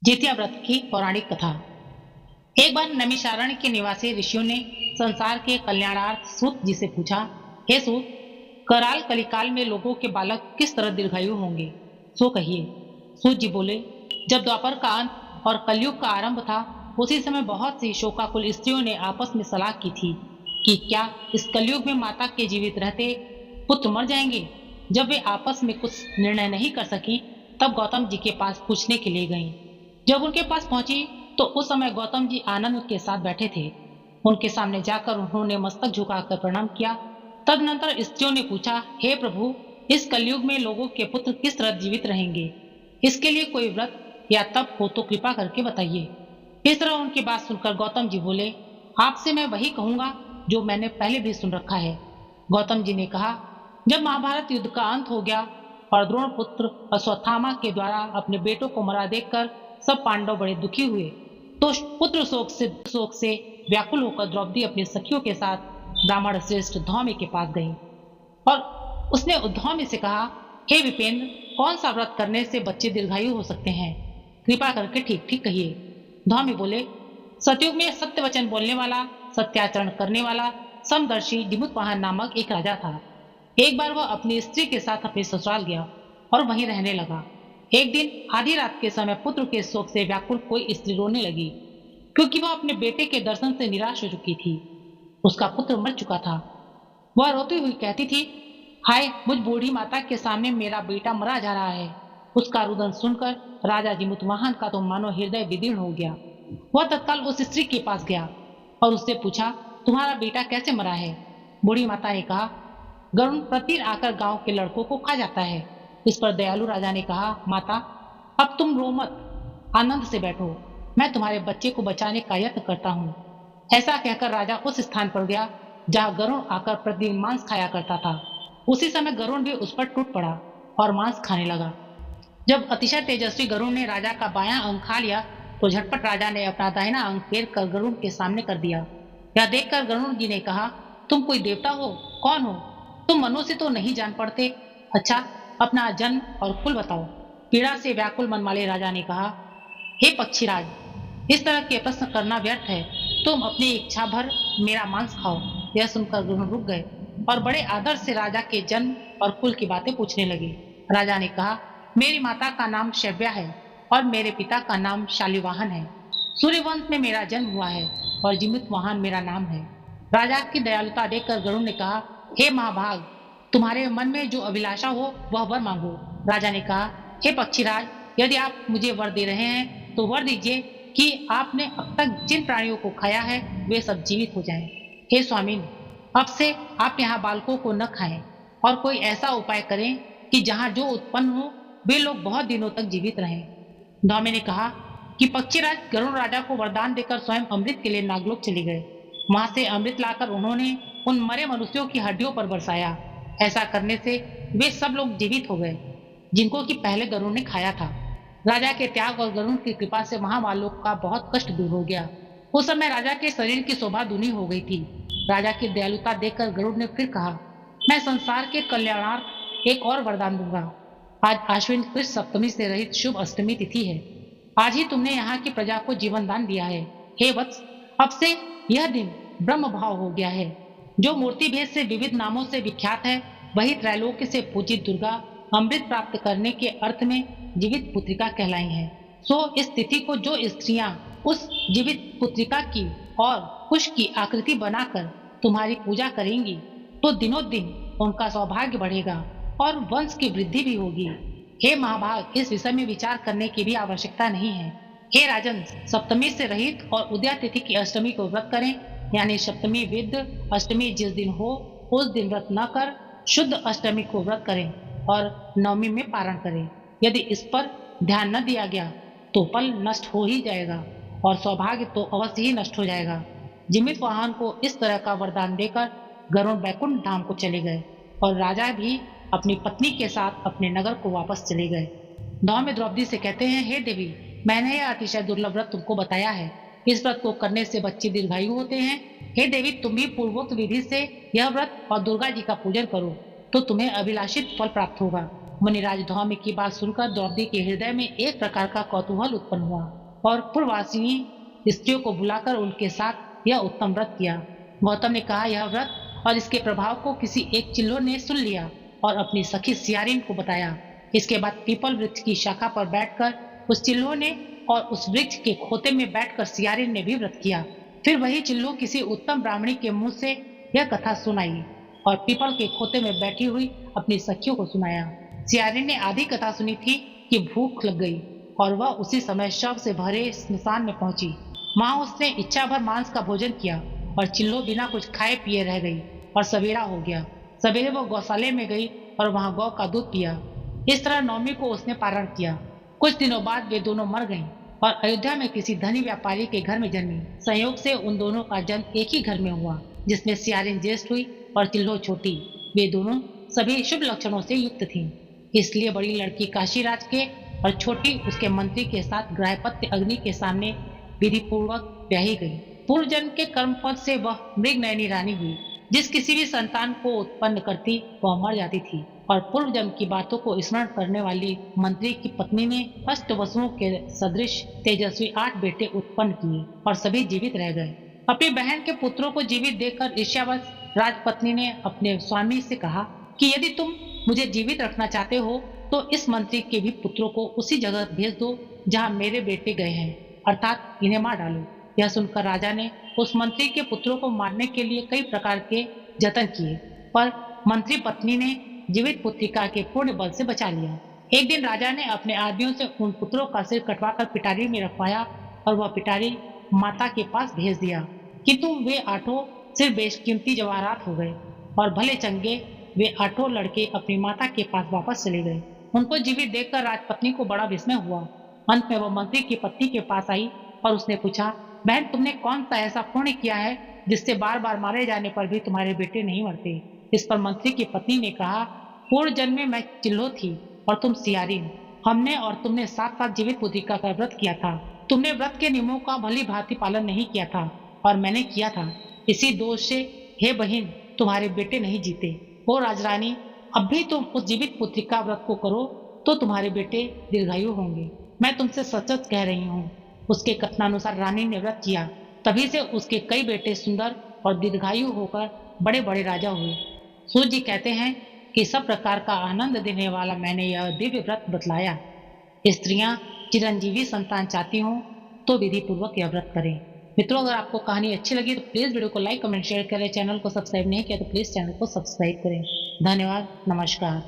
जितिया व्रत की पौराणिक कथा। एक बार नैमिषारण्य के निवासी ऋषियों ने संसार के कल्याणार्थ सूत जी से पूछा, हे सूत, कराल कलिकाल में लोगों के बालक किस तरह दीर्घायु होंगे, सो कहिए। सूत जी बोले, जब द्वापर का अंत और कलयुग का आरंभ था, उसी समय बहुत सी शोकाकुल स्त्रियों ने आपस में सलाह की थी कि क्या इस कलयुग में माता के जीवित रहते पुत्र मर जाएंगे। जब वे आपस में कुछ निर्णय नहीं कर सकी, तब गौतम जी के पास पूछने के लिए गईं। जब उनके पास पहुंची तो उस समय गौतम जी आनंद के साथ बैठे थे। उनके सामने जाकर उन्होंने मस्तक झुकाकर प्रणाम किया। तदनंतर स्त्रियों ने पूछा, हे प्रभु, इस कलयुग में लोगों के पुत्र किस तरह जीवित रहेंगे, इसके लिए कोई व्रत या तप हो तो कृपा करके बताइए। इस तरह उनकी बात सुनकर गौतम जी बोले, आपसे मैं वही कहूंगा जो मैंने पहले भी सुन रखा है। गौतम जी ने कहा, जब महाभारत युद्ध का अंत हो गया और द्रोण पुत्र अश्वत्थामा के द्वारा अपने बेटों को मरा देखकर सब पांडव बड़े दुखी हुए, तो पुत्र शोक से व्याकुल होकर द्रौपदी अपनी सखियों के साथ ब्राह्मण श्रेष्ठ धौम्य के पास गई और उसने धौम्य से कहा, हे विपेंद्र, कौन सा व्रत करने से बच्चे दीर्घायु हो सकते हैं, कृपा करके ठीक ठीक कहिए। धौम्य बोले, सतयुग में सत्य वचन बोलने वाला, सत्याचरण करने वाला समदर्शी जिमुतवाहन नामक एक राजा था। एक बार वह अपनी स्त्री के साथ अपने ससुराल गया और वहीं रहने लगा। एक दिन आधी रात के समय पुत्र के शोक से व्याकुल कोई स्त्री रोने लगी, क्योंकि वह अपने बेटे के दर्शन से निराश हो चुकी थी। उसका पुत्र मर चुका था। वह रोती हुई कहती थी, हाय, मुझ बूढ़ी माता के सामने मेरा बेटा मरा जा रहा है। उसका रुदन सुनकर राजा जिमुतवाहन का तो मानो हृदय विदीर्ण हो गया। वह तत्काल उस स्त्री के पास गया और उससे पूछा, तुम्हारा बेटा कैसे मरा है। बूढ़ी माता ने कहा, गरुण प्रतिदिन आकर गांव के लड़कों को खा जाता है। इस पर दयालु राजा ने कहा, माता, अब तुम रो मत, आनंद से बैठो, मैं तुम्हारे बच्चे को बचाने का यत्न करता हूँ। ऐसा कहकर राजा उस स्थान पर गया जहाँ गरुण आकर प्रतिदिन मांस खाया करता था। उसी समय गरुण भी उस पर टूट पड़ा और मांस खाने लगा। जब अतिशय तेजस्वी गरुण ने राजा का बायां अंग खा लिया, तो झटपट राजा ने अपना दाहिना अंग फेर कर गरुण के सामने कर दिया। यह देखकर गरुण जी ने कहा, तुम कोई देवता हो, कौन हो, तुम मनुष्य तो नहीं जान पड़ते। अच्छा, अपना जन्म और कुल बताओ। पीड़ा से व्याकुल मन वाले राजा ने कहा, हे पक्षीराज, इस तरह के प्रश्न करना व्यर्थ है, तुम अपनी इच्छा भर मेरा मांस खाओ। यह सुनकर गरुण रुक गए और बड़े आदर से राजा के जन्म और कुल की बातें पूछने लगे। राजा ने कहा, मेरी माता का नाम शव्या है और मेरे पिता का नाम शालिवाहन है। सूर्यवंश में मेरा जन्म हुआ है और जिमुतवाहन मेरा नाम है। राजा की दयालुता देखकर गरुड़ ने कहा, हे महाभाग, तुम्हारे मन में जो अभिलाषा हो वह वर मांगो। राजा ने कहा, हे पक्षीराज, यदि आप मुझे वर दे रहे हैं तो वर दीजिए कि आपने अब तक जिन प्राणियों को खाया है वे सब जीवित हो जाएं। हे स्वामी, अब से आप यहाँ बालकों को न खाएं और कोई ऐसा उपाय करें कि जहाँ जो उत्पन्न हो वे लोग बहुत दिनों तक जीवित रहें। धौम्य ने कहा कि पक्षीराज गरुड़ राजा को वरदान देकर स्वयं अमृत के लिए नागलोक चले गए। वहां से अमृत लाकर उन्होंने उन मरे मनुष्यों की हड्डियों पर बरसाया। ऐसा करने से वे सब लोग जीवित हो गए जिनको कि पहले गरुड़ ने खाया था। राजा के त्याग और गरुड़ की कृपा से महामालोक का बहुत कष्ट दूर हो गया। उस समय राजा के शरीर की शोभा दूनी हो गई थी। राजा की दयालुता देखकर गरुड़ ने फिर कहा, मैं संसार के कल्याणार्थ एक और वरदान दूंगा। आज आश्विन कृष्ण सप्तमी से रहित शुभ अष्टमी तिथि है। आज ही तुमने यहाँ की प्रजा को जीवन दान दिया है। हे वत्स, अब से यह दिन ब्रह्म भाव हो गया है। जो मूर्ति भेद से विविध नामों से विख्यात है, वही त्रैलोक्य से पूजित दुर्गा अमृत प्राप्त करने के अर्थ में जीवित पुत्रिका कहलाई है। सो इस तिथि को जो स्त्रियां उस जीवित पुत्रिका की और कुश की आकृति बनाकर तुम्हारी पूजा करेंगी, तो दिनों दिन उनका सौभाग्य बढ़ेगा और वंश की वृद्धि भी होगी। हे महाभाग, इस विषय में विचार करने की भी आवश्यकता नहीं है। हे राजन, सप्तमी से रहित और उदया तिथि की अष्टमी को व्रत करें, यानी सप्तमी विद्ध अष्टमी जिस दिन हो उस दिन व्रत न कर शुद्ध अष्टमी को व्रत करें और नवमी में पारण करें। यदि इस पर ध्यान न दिया गया तो फल नष्ट हो ही जाएगा और सौभाग्य तो अवश्य ही नष्ट हो जाएगा। जिमुतवाहन को इस तरह का वरदान देकर गरुड़ बैकुंठ धाम को चले गए और राजा भी अपनी पत्नी के साथ अपने नगर को वापस चले गए। धौम्य द्रौपदी से कहते हैं, हे देवी, मैंने यह अतिशय दुर्लभ व्रत तुमको बताया है। इस व्रत को करने से बच्चे दीर्घायु होते हैं। हे देवी, तुम भी पूर्वोक्त विधि से यह व्रत और दुर्गा जी का पूजन करो तो तुम्हें अभिलाषित फल प्राप्त होगा। मुनिराज धौम्य की बात सुनकर द्रौपदी के हृदय में एक प्रकार का कौतूहल उत्पन्न हुआ और पूर्ववासिनी स्त्रियों को बुलाकर उनके साथ यह उत्तम व्रत किया। गौतम ने कहा, यह व्रत और इसके प्रभाव को किसी एक चिल्लो ने सुन लिया और अपनी सखी सियारिन को बताया। इसके बाद पीपल वृक्ष की शाखा पर बैठकर उस चिल्लो ने और उस वृक्ष के खोते में बैठकर सियारिन ने भी व्रत किया। फिर वही चिल्लो किसी उत्तम ब्राह्मणी के मुंह से यह कथा सुनाई और पीपल के खोते में बैठी हुई अपनी सखियों को सुनाया। सियारिन ने आधी कथा सुनी थी कि भूख लग गई और वह उसी समय शव से भरे स्मशान में पहुंची। वहां उसने इच्छा भर मांस का भोजन किया और चिल्लो बिना कुछ खाए पिए रह गई और सवेरा हो गया। सवेरे वो गौशाले में गई और वहां गौ का दूध पिया। इस तरह नवमी को उसने पारण किया। कुछ दिनों बाद वे दोनों मर गईं और अयोध्या में किसी धनी व्यापारी के घर में जन्मी। संयोग से उन दोनों का जन्म एक ही घर में हुआ, जिसमें सियारिन ज्येष्ठ हुई और चिल्लो छोटी। वे दोनों सभी शुभ लक्षणों से युक्त थीं। इसलिए बड़ी लड़की काशीराज के और छोटी उसके मंत्री के साथ ग्राहपत्य अग्नि के सामने विधि पूर्वक ब्याही गई। पूर्व जन्म के कर्म फल से वह मृग नयनी रानी हुई। जिस किसी भी संतान को उत्पन्न करती वह मर जाती थी और पूर्व जन्म की बातों को स्मरण करने वाली मंत्री की पत्नी ने अष्ट वसुओं के सदृश तेजस्वी 8 बेटे उत्पन्न किए और सभी जीवित रह गए। अपनी बहन के पुत्रों को जीवित देखकर ईर्ष्यावश राजपत्नी ने अपने स्वामी से कहा कि यदि तुम मुझे जीवित रखना चाहते हो तो इस मंत्री के भी पुत्रों को उसी जगह भेज दो जहाँ मेरे बेटे गए हैं, अर्थात इन्हें मार डालो। यह सुनकर राजा ने उस मंत्री के पुत्रों को मारने के लिए कई प्रकार के जतन किए, पर मंत्री पत्नी ने जीवित पुत्रिका के पूर्ण बल से बचा लिया। एक दिन राजा ने अपने आदमियों से उन पुत्रों का सिर कटवाकर पिटारी में रखवाया और वह पिटारी माता के पास भेज दिया, किंतु वे 8 सिर बेशकीमती जवाहरात हो गए और भले चंगे वे 8 लड़के अपनी माता के पास वापस चले गए। उनको जीवित देखकर राजपत्नी को बड़ा विस्मय हुआ। अंत में वह मंत्री की पत्नी के पास आई और उसने पूछा, बहन, तुमने कौन सा ऐसा पुण्य किया है जिससे बार बार मारे जाने पर भी तुम्हारे बेटे नहीं मरते? इस पर मंत्री की पत्नी ने कहा, पूर्व जन्म में मैं चिल्लो थी और तुम सियारिन। हमने और तुमने साथ साथ जीवित पुत्रिका का व्रत किया था। तुमने व्रत के नियमों का भली भांति पालन नहीं किया था और मैंने किया था। इसी दोष से हे बहन, तुम्हारे बेटे नहीं जीते। ओ राजरानी, अब भी तुम उस जीवित पुत्रिका व्रत को करो तो तुम्हारे बेटे दीर्घायु होंगे। मैं तुमसे सच सच कह रही हूँ। उसके कथनानुसार रानी ने व्रत किया, तभी से उसके कई बेटे सुंदर और दीर्घायु होकर बड़े बड़े राजा हुए। सूर्य जी कहते हैं कि सब प्रकार का आनंद देने वाला मैंने यह दिव्य व्रत बतलाया। स्त्रियां चिरंजीवी संतान चाहती हों तो विधि पूर्वक यह व्रत करें। मित्रों, अगर आपको कहानी अच्छी लगी तो प्लीज वीडियो को लाइक, कमेंट, शेयर करें। चैनल को सब्सक्राइब नहीं किया तो प्लीज चैनल को सब्सक्राइब करें। धन्यवाद। नमस्कार।